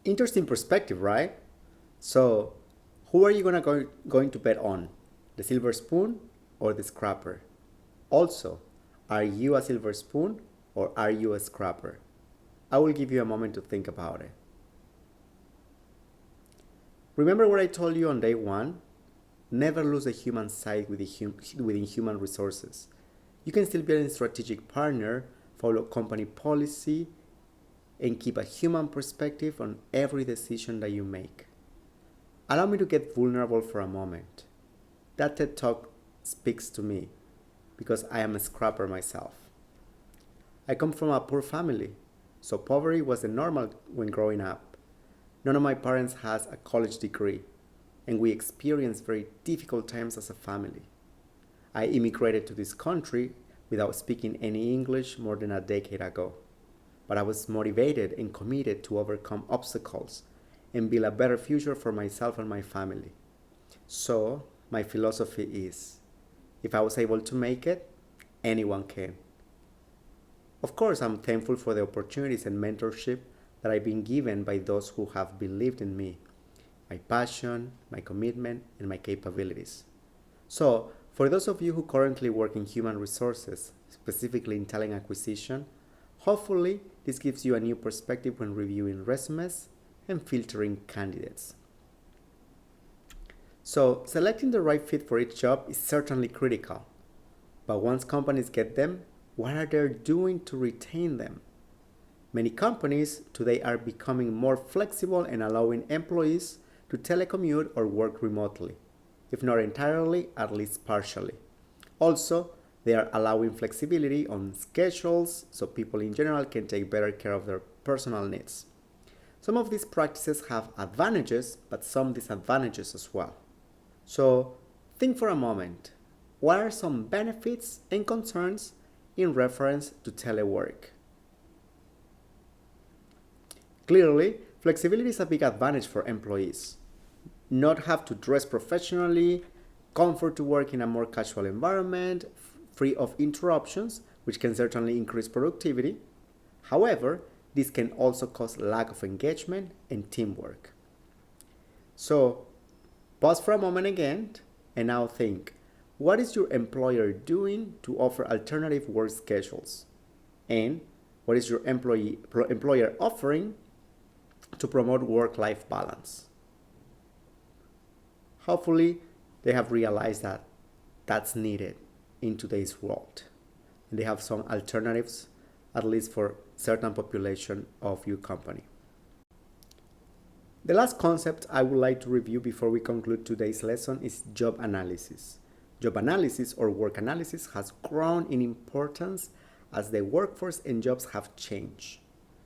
Interesting perspective, right? So, who are you going to bet on? The silver spoon or the scrapper? Also, are you a silver spoon or are you a scrapper? I will give you a moment to think about it. Remember what I told you on day one? Never lose the human side within human resources. You can still be a strategic partner, follow company policy, and keep a human perspective on every decision that you make. Allow me to get vulnerable for a moment. That TED Talk speaks to me because I am a scrapper myself. I come from a poor family, so poverty was the normal when growing up. None of my parents has a college degree, and we experienced very difficult times as a family. I immigrated to this country without speaking any English more than a decade ago, but I was motivated and committed to overcome obstacles and build a better future for myself and my family. So, my philosophy is if I was able to make it, anyone can. Of course, I'm thankful for the opportunities and mentorship that I've been given by those who have believed in me, my passion, my commitment, and my capabilities. So, for those of you who currently work in human resources, specifically in talent acquisition, hopefully this gives you a new perspective when reviewing resumes and filtering candidates. So, selecting the right fit for each job is certainly critical. But once companies get them, what are they doing to retain them? Many companies today are becoming more flexible and allowing employees to telecommute or work remotely, if not entirely, at least partially. Also, they are allowing flexibility on schedules so people in general can take better care of their personal needs. Some of these practices have advantages, but some disadvantages as well. So, think for a moment. What are some benefits and concerns in reference to telework? Clearly, flexibility is a big advantage for employees. Not have to dress professionally, comfort to work in a more casual environment, free of interruptions, which can certainly increase productivity. However, this can also cause lack of engagement and teamwork. So, pause for a moment again and now think, what is your employer doing to offer alternative work schedules? And what is your employer offering to promote work-life balance? Hopefully, they have realized that that's needed in today's world. And they have some alternatives, at least for certain population of your company. The last concept I would like to review before we conclude today's lesson is job analysis. Job analysis or work analysis has grown in importance as the workforce and jobs have changed.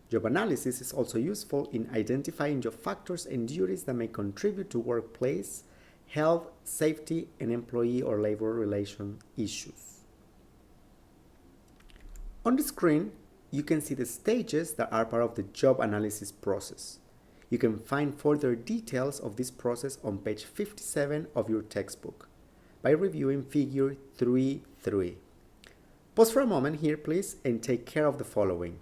Job analysis is also useful in identifying job factors and duties that may contribute to workplace health, safety, and employee or labor relation issues. On the screen, you can see the stages that are part of the job analysis process. You can find further details of this process on page 57 of your textbook by reviewing figure 3.3. Pause for a moment here, please, and take care of the following.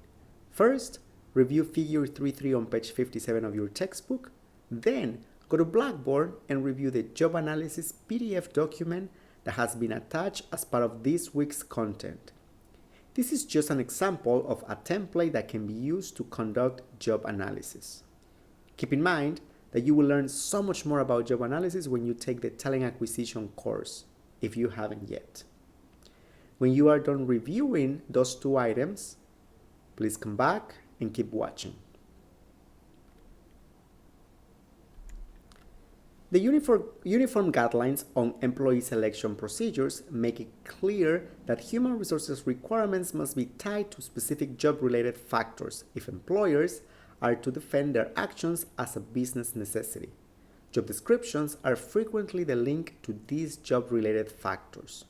First, review figure 3.3 on page 57 of your textbook. Then, go to Blackboard and review the job analysis PDF document that has been attached as part of this week's content. This is just an example of a template that can be used to conduct job analysis. Keep in mind that you will learn so much more about job analysis when you take the talent acquisition course, if you haven't yet. When you are done reviewing those two items, please come back and keep watching. The uniform guidelines on employee selection procedures make it clear that human resources requirements must be tied to specific job-related factors if employers are to defend their actions as a business necessity. Job descriptions are frequently the link to these job-related factors.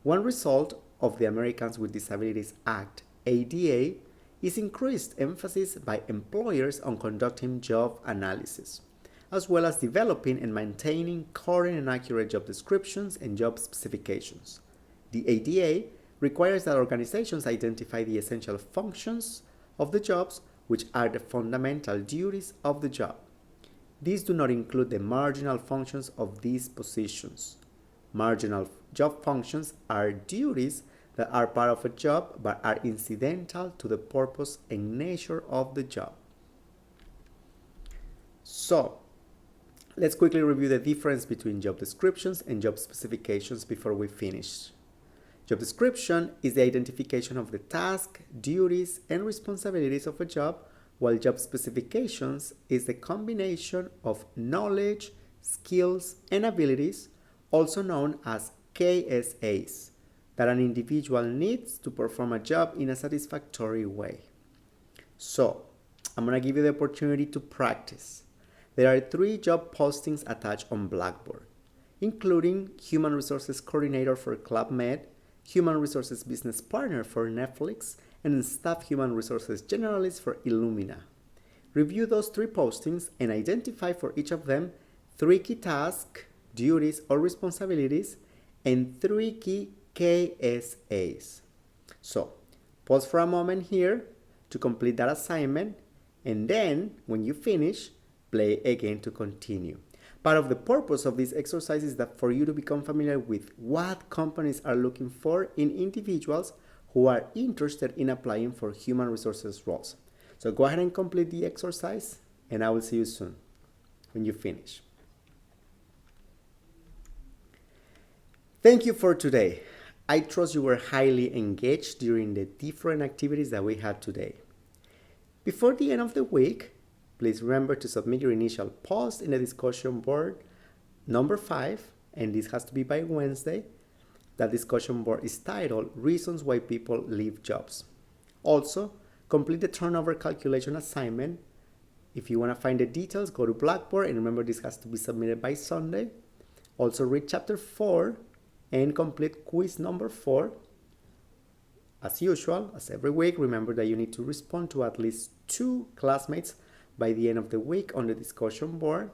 One result of the Americans with Disabilities Act, ADA, is increased emphasis by employers on conducting job analysis, as well as developing and maintaining current and accurate job descriptions and job specifications. The ADA requires that organizations identify the essential functions of the jobs which are the fundamental duties of the job. These do not include the marginal functions of these positions. Marginal job functions are duties that are part of a job but are incidental to the purpose and nature of the job. So, let's quickly review the difference between job descriptions and job specifications before we finish. Job description is the identification of the task, duties, and responsibilities of a job, while job specifications is the combination of knowledge, skills, and abilities, also known as KSAs, that an individual needs to perform a job in a satisfactory way. So, I'm going to give you the opportunity to practice. There are 3 job postings attached on Blackboard, including Human Resources Coordinator for Club Med, Human Resources Business Partner for Netflix, and Staff Human Resources Generalist for Illumina. Review those 3 postings and identify for each of them 3 key tasks, duties, or responsibilities, and 3 key KSAs. So, pause for a moment here to complete that assignment, and then, when you finish, play again to continue. Part of the purpose of this exercise is that for you to become familiar with what companies are looking for in individuals who are interested in applying for human resources roles. So go ahead and complete the exercise, and I will see you soon when you finish. Thank you for today. I trust you were highly engaged during the different activities that we had today. Before the end of the week, please remember to submit your initial post in the discussion board number 5, and this has to be by Wednesday. That discussion board is titled Reasons Why People Leave Jobs. Also, complete the turnover calculation assignment. If you want to find the details, go to Blackboard, and remember this has to be submitted by Sunday. Also, read chapter 4 and complete quiz number 4. As usual, as every week, remember that you need to respond to at least 2 classmates by the end of the week on the discussion board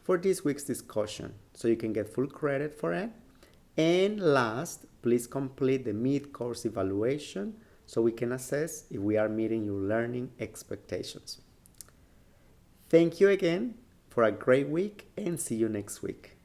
for this week's discussion, so you can get full credit for it. And last, please complete the mid-course evaluation so we can assess if we are meeting your learning expectations. Thank you again for a great week, and see you next week.